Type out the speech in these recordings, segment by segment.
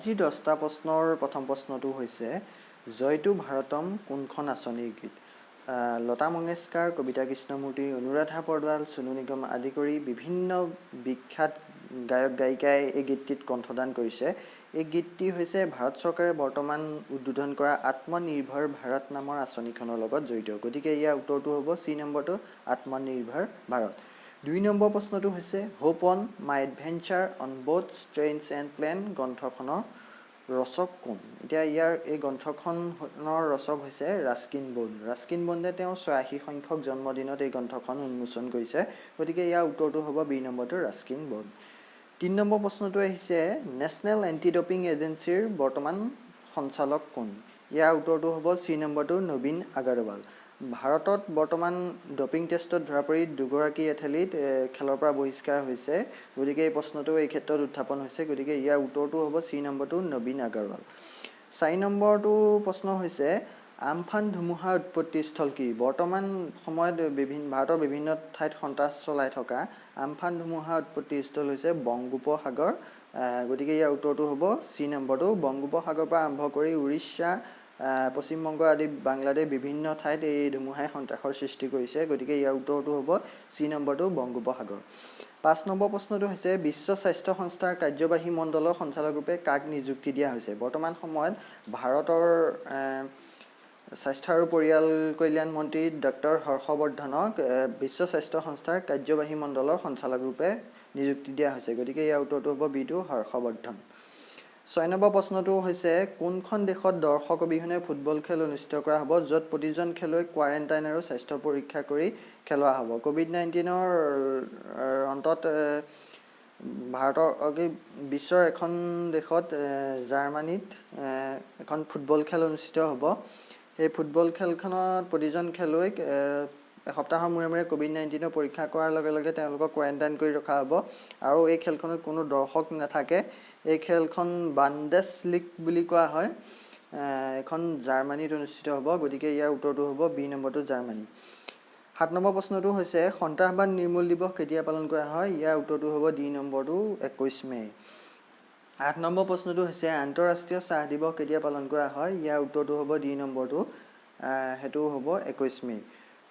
আজি 10টা প্ৰশ্নৰ প্ৰথম প্ৰশ্নটো হৈছে জয়তু ভাৰতম কোনখন আঁচনিৰ গীত লতা মংগেশকাৰ কবিতা কৃষ্ণমূৰ্তি অনুৰাধা পৌডৱাল সোনু নিগম আদি কৰি বিভিন্ন বিখ্যাত গায়ক গায়িকাই এই গীতটিত কণ্ঠদান কৰিছে এই গীতটি হৈছে ভাৰত চৰকাৰে বৰ্তমান উদ্বোধন কৰা আত্মনিৰ্ভৰ ভাৰত নামৰ আঁচনিখনৰ লগত জড়িত গতিকে ইয়াৰ উত্তৰটো হ'ব চি নম্বৰটো আত্মনিৰ্ভৰ ভাৰত 2 নম্বৰ প্ৰশ্নটো হৈছে hop on my adventure on both trains and plane গ্ৰন্থখনৰ ৰচক কোন এতিয়া ইয়াৰ এই গ্ৰন্থখনৰ ৰচক হৈছে ৰাস্কিন বণ্ডে তেওঁ ৮৬ সংখ্যক জন্মদিনত এই গ্ৰন্থখন উন্মোচন কৰিছে গতিকে ইয়াৰ উত্তৰটো হ'ব বি নম্বৰটো ৰাস্কিন বণ্ড 3 নম্বৰ প্ৰশ্নটো আহিছে নেশ্যনেল এণ্টি ডপিং এজেন্সিৰ বৰ্তমান সঞ্চালক কোন ইয়াৰ উত্তৰটো হ'ব চি নম্বৰটো নবীন আগৰৱাল ভাৰতত বৰ্তমান ডপিং টেষ্টত ধৰা পৰি দুগৰাকী এথলীট খেলৰ পৰা বহিষ্কাৰ হৈছে গতিকে এই প্ৰশ্নটো এই ক্ষেত্ৰত উত্থাপন হৈছে গতিকে ইয়াৰ উত্তৰটো হ'ব চি নম্বৰটো নবীন আগৰৱাল 4 নম্বৰটো প্ৰশ্ন হৈছে আমফান ধুমুহা উৎপত্তিস্থল কি বৰ্তমান সময়ত ভাৰতৰ বিভিন্ন ঠাইত সন্ত্ৰাস চলাই থকা আমফান ধুমুহা উৎপত্তিস্থল হৈছে বংগোপসাগৰ গতিকে ইয়াৰ উত্তৰটো হ'ব চি নম্বৰটো বংগোপসাগৰৰ পৰা আৰম্ভ কৰি উৰিষ্যা পশ্চিমবংগ আদি বাংলাদেশ বিভিন্ন ঠাইত এই ধুমুহাই সন্ত্ৰাসৰ সৃষ্টি কৰিছে গতিকে ইয়াৰ উত্তৰটো হ'ব চি নম্বৰটো বংগোপসাগৰ 5 নম্বৰ প্ৰশ্নটো হৈছে বিশ্ব স্বাস্থ্য সংস্থাৰ কাৰ্যবাহী মণ্ডলৰ সঞ্চালকৰূপে কাক নিযুক্তি দিয়া হৈছে বৰ্তমান সময়ত ভাৰতৰ স্বাস্থ্য আৰু পৰিয়াল কল্যাণ মন্ত্ৰী ডক্টৰ হৰ্ষবৰ্ধনক বিশ্ব স্বাস্থ্য সংস্থাৰ কাৰ্যবাহী মণ্ডলৰ সঞ্চালকৰূপে নিযুক্তি দিয়া হৈছে গতিকে ইয়াৰ উত্তৰটো হ'ব বিটো হৰ্ষবৰ্ধন 6 নম্বৰ প্ৰশ্নটো হৈছে কোনখন দেশত দৰ্শক অবিহনে ফুটবল খেল অনুষ্ঠিত কৰা হ'ব য'ত প্ৰতিজন খেলুৱৈ কোৱাৰেণ্টাইন আৰু স্বাস্থ্য পৰীক্ষা কৰি খেলোৱা হ'ব কোভিড-19ৰ অন্তত ভাৰতৰ বিশ্বৰ এখন দেশত জাৰ্মানীত এখন ফুটবল খেল অনুষ্ঠিত হ'ব এই ফুটবল খেলখনত প্ৰতিজন খেলুৱৈক এসপ্তাহৰ মূৰে মূৰে কোভিড-19ৰ পৰীক্ষা কৰাৰ লগে লগে তেওঁলোকক কোৱাৰেণ্টাইন কৰি ৰখা হ'ব আৰু এই খেলখনত কোনো দৰ্শক নাথাকে এই খেলখন বাণ্ডেছ লীগ বুলি কোৱা হয় এখন জাৰ্মানীত অনুষ্ঠিত হ'ব গতিকে ইয়াৰ উত্তৰটো হ'ব বি নম্বৰটো জাৰ্মানী 7 নম্বৰ প্ৰশ্নটো হৈছে সন্ত্ৰাসবাদ নিৰ্মূল দিৱস কেতিয়া পালন কৰা হয় ইয়াৰ উত্তৰটো হ'ব ডি নম্বৰটো 21 মে 8 নম্বৰ প্ৰশ্নটো হৈছে আন্তঃৰাষ্ট্ৰীয় চাহ দিৱস কেতিয়া পালন কৰা হয় ইয়াৰ উত্তৰটো হ'ব ডি নম্বৰটো হেতু হ'ব 21 মে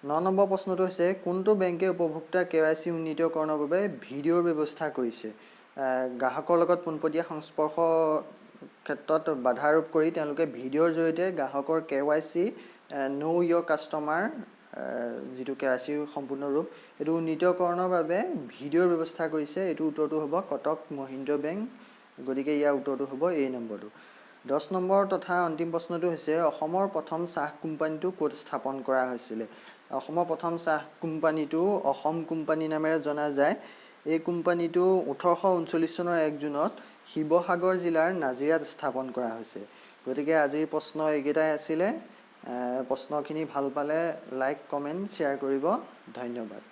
9 নম্বৰ প্ৰশ্নটো হৈছে কোনটো বেংকে উপভোক্তাৰ KYC উন্নীতকৰণৰ বাবে ভিডিঅ'ৰ ব্যৱস্থা কৰিছে গ্ৰাহকৰ লগত পোনপটীয়া সংস্পৰ্শ ক্ষেত্ৰত বাধা আৰোপ কৰি তেওঁলোকে ভিডিঅ'ৰ জৰিয়তে গ্ৰাহকৰ KYC নো ইয়ৰ কাষ্টমাৰ যিটো KYC সম্পূৰ্ণ ৰূপ এইটো উন্নীতকৰণৰ বাবে ভিডিঅ'ৰ ব্যৱস্থা কৰিছে এইটো উত্তৰটো হ'ব কটক মহিন্দ্ৰ বেংক গতিকে ইয়াৰ উত্তৰটো হ'ব এই নম্বৰটো 10 নম্বৰ তথা অন্তিম প্ৰশ্নটো হৈছে অসমৰ প্ৰথম চাহ কোম্পানীটো ক'ত স্থাপন কৰা হৈছিল অসমৰ প্ৰথম চাহ কোম্পানীটো অসম কোম্পানী নামেৰে জনা যায় এই কোম্পানীটো 1839 চনৰ 1 জুনত শিৱসাগৰ জিলাৰ নাজিৰাত স্থাপন কৰা হৈছে গতিকে আজিৰ প্ৰশ্ন এইকেইটাই আছিলে প্ৰশ্নখিনি ভাল পালে লাইক কমেন্ট শ্বেয়াৰ কৰিব ধন্যবাদ